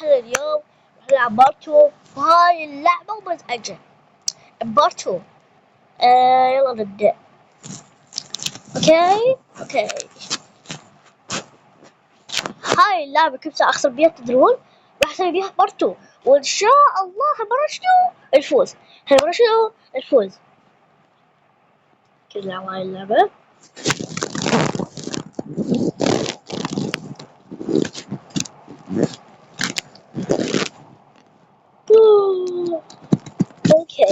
احنا اليوم راح نلعب بارتو. وهاي اللعبة ومزعجة بارتو. يلا نبدأ. اوكي هاي اللعبة كيف اخسر بيها تدرون؟ راح اسوي بيها بارتو، وان شاء الله هالمرة شنو؟ الفوز. هالمرة شنو؟ الفوز. كيف نلعب هاي اللعبة؟ اوكي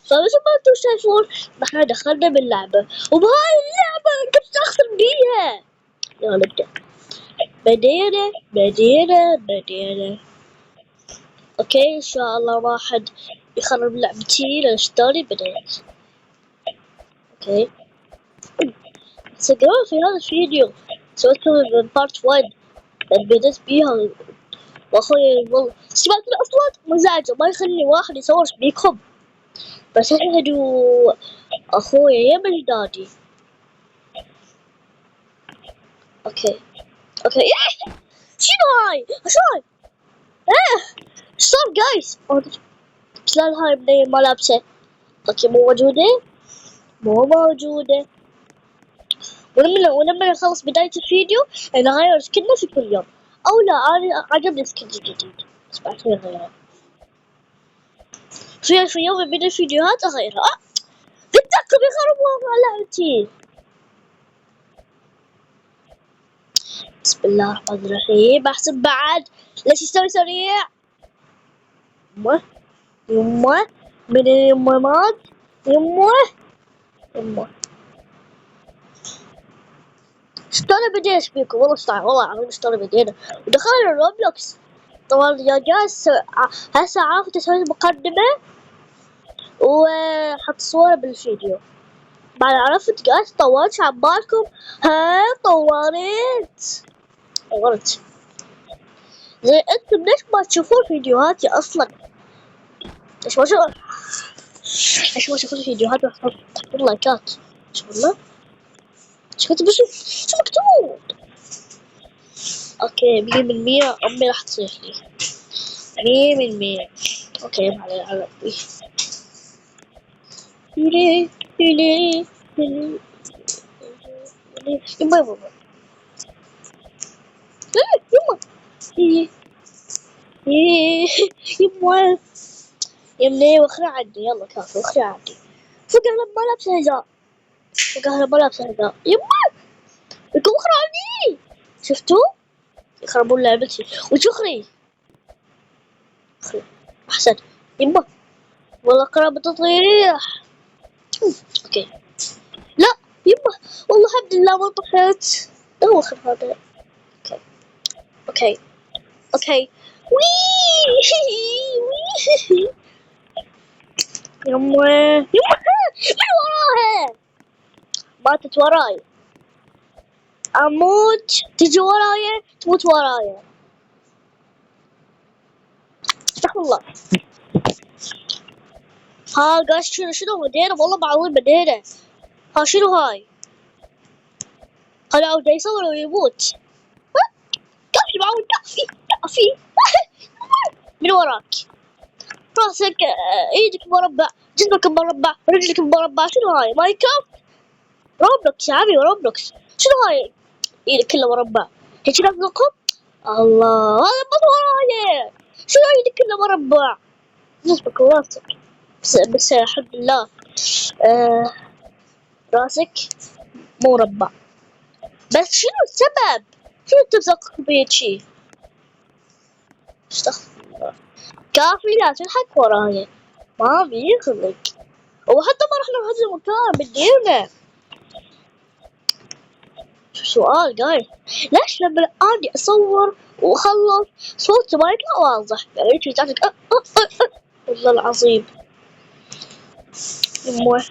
فمثل ما انتم شايفون نحن دخلنا باللعبة، وبهاي اللعبة كيف اخسر بيها. يلا نبدأ. بدينا. اوكي ان شاء الله واحد يخرب لعبتي لاشتري بديت. اوكي تقرون في هذا الفيديو سويته من بارت 1 بديت بيها، واخوي والله سمعت الاصوات مزعجة ما يخلي واحد يصور بيكم، بس احنا اخويا يا مجدادي. اوكي شنو هاي؟ شلون؟ ايش صار جايز؟ شلون هاي منيل ما لابسه؟ اوكي مو موجودة. ولما نخلص بداية الفيديو نغير سكننا في كل يوم، او لا انا عجبني سكن جديد بس بعدين اغيرها في يوم من الفيديوهات اغيرها. بدكم يخربوا لعبتي. بسم الله الرحمن الرحيم. احسب بعد ليش يسوي سريع؟ يمه من اليمامات. يمه اشتري بديت بيكم والله والله العظيم اشتري بدينا ودخلنا روبلوكس. طبعا يا جاس هسه عرفت اسوي مقدمة وحط صورة بالفيديو. بعد عرفت جاس طولت عبالكم. ها طورت زي انتم ليش ما تشوفون فيديوهاتي اصلا؟ ليش ما تشوفون فيديوهاتي تحطون لايكات؟ شو والله شو كنت بشوف شو مكتوب. اوكي 100% امي راح تصيح لي 100%. اوكي ما على ربي. يلي يما يما يمني وخرع عندي. يلا كافي وخرع عندي. فقع لما لابسه حذاء يما لكم وخرع عندي. شفتوا يخربون لعبتي وشخري احسن. يما والله قرابة تطيح. اوكي لا يما والله الحمد لله ما طحت. اوخر هذا. اوكي وي يما من وراها. ماتت وراي. اموت تجي ورايا تموت ورايا. استغفر الله. ها قاش شنو بدينا والله بعوض بدينا. ها شنو هاي؟ هلا جاي يصور ويموت. كافي معود كافي من وراك. راسك ايدك مربع، جسمك مربع، رجلك مربع. شنو هاي؟ ماينكرافت؟ روبلوكس يا عمي روبلوكس. شنو هاي؟ ايدك كلها مربع هيك لازقكم. الله هذا بط ورايا. شنو ايدك كلها مربع؟ جسمك وراسك بس الحمد لله راسك مربع. بس شنو السبب؟ شنو تمسك بيد شي؟ استغفر الله. كافي لا تضحك ورايا ما بيخلق. وحتى ما رحنا بهذا المكان بدينا. سؤال جاي ليش لما اني اصور واخلص صوتي ما يطلع واضح؟ يعني انت تعرف والله العظيم. يمه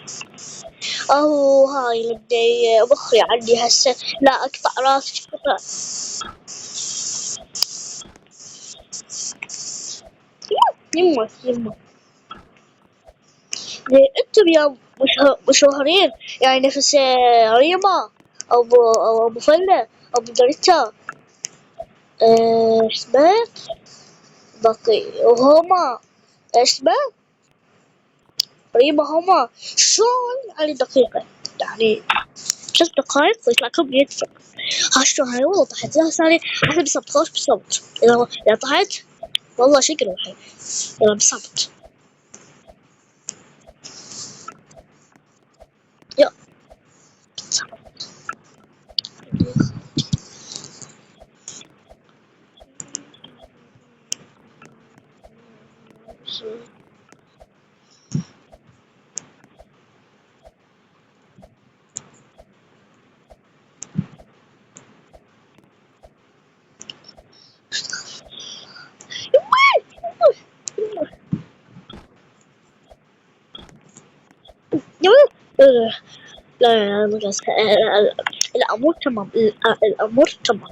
هاي بدي مخي عندي هسه لا اقطع راسي. يمه انتم يا مشهورين يعني نفس ريما او ابو فله او ابو دريتا. اسمه بقي وهما اسمه قريبة هما شلون يعني دقيقة يعني 6 دقايق ويطلع لكم 100 فرق. هالشو هاي والله طحت لها ثاني احنا بالصبت خوش بالصبت إذا طحت والله شكرا الحين يلا بالصبت يا لا لا لا الأمور تمام الأمور تمام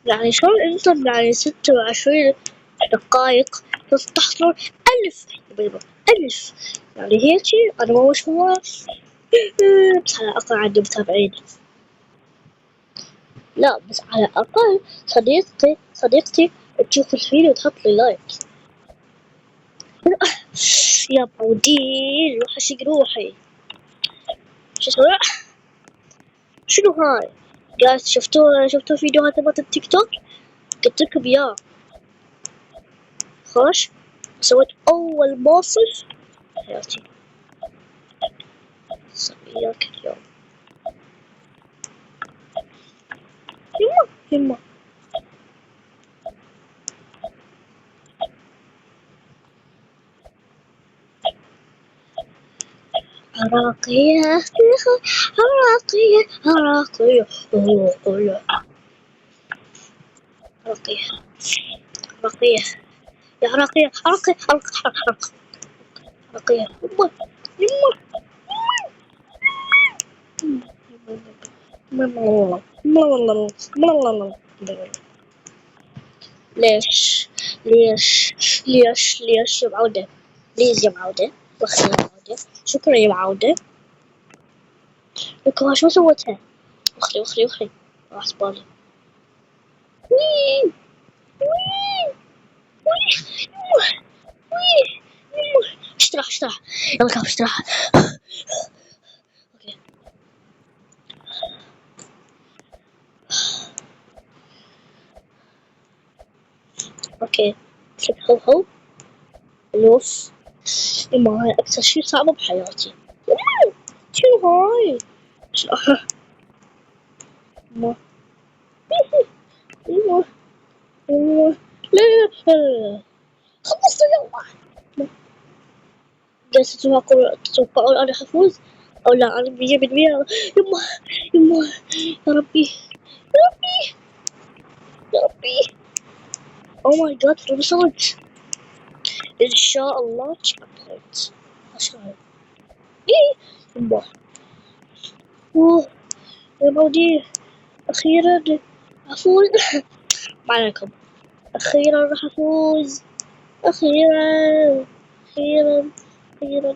يعني شلون انتم يعني 26 دقايق تحصلون 1000 بيضة 1000 يعني هيجي أنا ما هو بس على الأقل عندي متابعين لا بس على الأقل صديقتي تشوف الفيديو وتحط لي لايك يا بودين وحشق روحي شو اسمه شنو هاي قاعد شفتوا فيديوهات تبعت التيك توك قلت لكم يا خوش سويت أول موقف حياتي سوياك اليوم يما عراقية عراقية عراقية عراقية عراقية عراقية يا عراقية عراقية عراقية يما ليش ليش يا معودة ليش يا معودة وخي يا معودة شكرا يا معودة لك شو سويتها وخري راح بالي وي وي وي وي استراحة يلا كاب استراحة اوكي اوكي شوف هو الوف يما هاي اكثر شي صعب بحياتي شنو هاي يما يما يما لا لا خلصت يلا جالسة تتوقعون أنا حفوز أو لا أنا 100%. يما يما يا ربي يا ربي يا ربي أوه ماي جاد وصلت إن شاء الله تشيك بوينت أشهر إيه يما أوه يا مودي أخيرا أفوز ما عليكم أخيرا راح أفوز أخيرا أخيرا أخيرا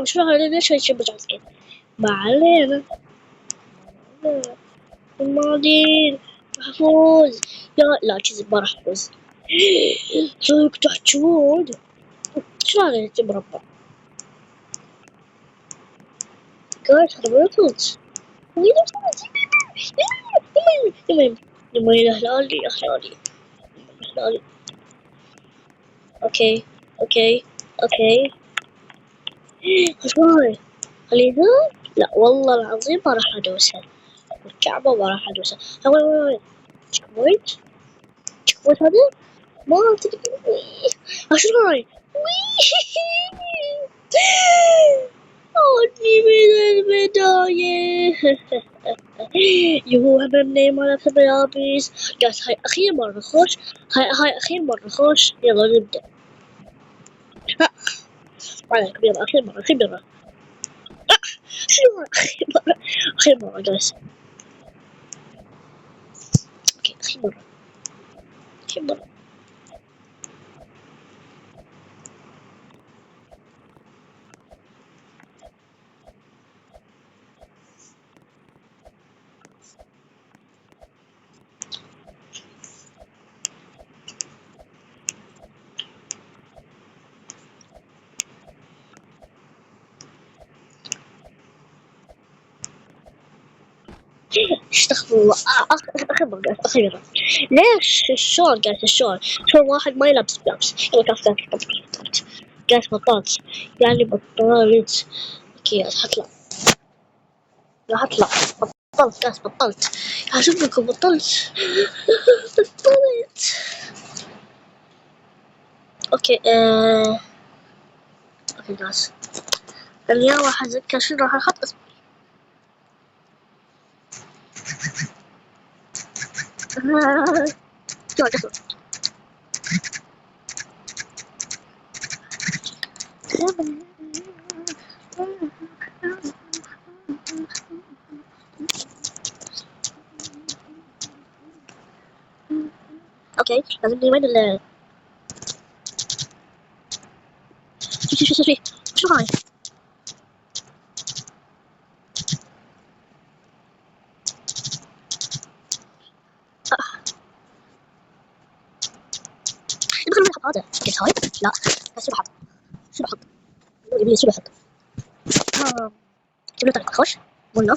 شو هذا ليش هيك بجعزك ما علينا الماضي راح أفوز يا لا كذب ما راح أفوز صدق تحجون شو هذا اللي مربع جايز أنا ما فوز المهم هلالي هلالي اوكي اوكي اوكي شوي خلينا لا والله العظيم ما راح ادوسها والكعبة ما راح ادوسها وي تشيك بوينت تشيك بوينت هذا ما تدري شلون أودي من البداية يهو هممني مرة في الملابس جايز هاي أخير مرة نخش هاي أخير مرة نخش يلا نبدأ عليكم يلا أخير مرة أخير مرة جايز أوكي أخير مرة استغفر الله. اخر مرة اخيرا. ليش الشلون قالت شلون واحد ما يلبس بلبس يلا بطلت قالت بطلت يعني بطلت. اوكي راح اطلع بطلت قالت بطلت اعجبكم بطلت بطلت. اوكي اوكي جايز اليوم راح اتذكر شنو راح احط اسمي. اوكي لازم نجيب وين شو هاي. يدخل الملعب هذا قلت هاي لا بس شو بحط يبي شو بحط جبنا طريقة خوش قلنا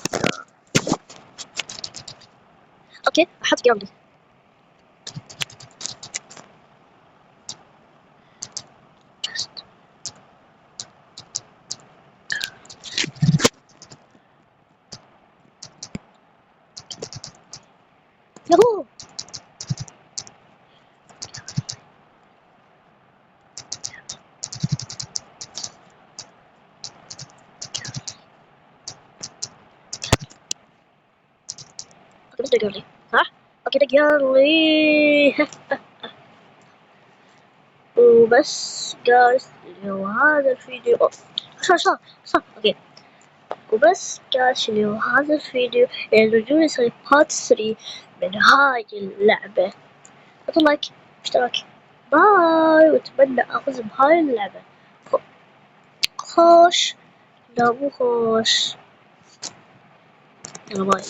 اوكي احط جنبي يهو. اوكي بس دق لي صح اوكي دق لي وبس جايز اليوم هذا الفيديو صح اوكي وبس جايز اليوم هذا الفيديو رجعوا يسوي بارت 3 من هاي اللعبة. حطوا لايك اشتراك باي واتمنى افوز بهاي اللعبة. خوش لا مو خوش يلا باي.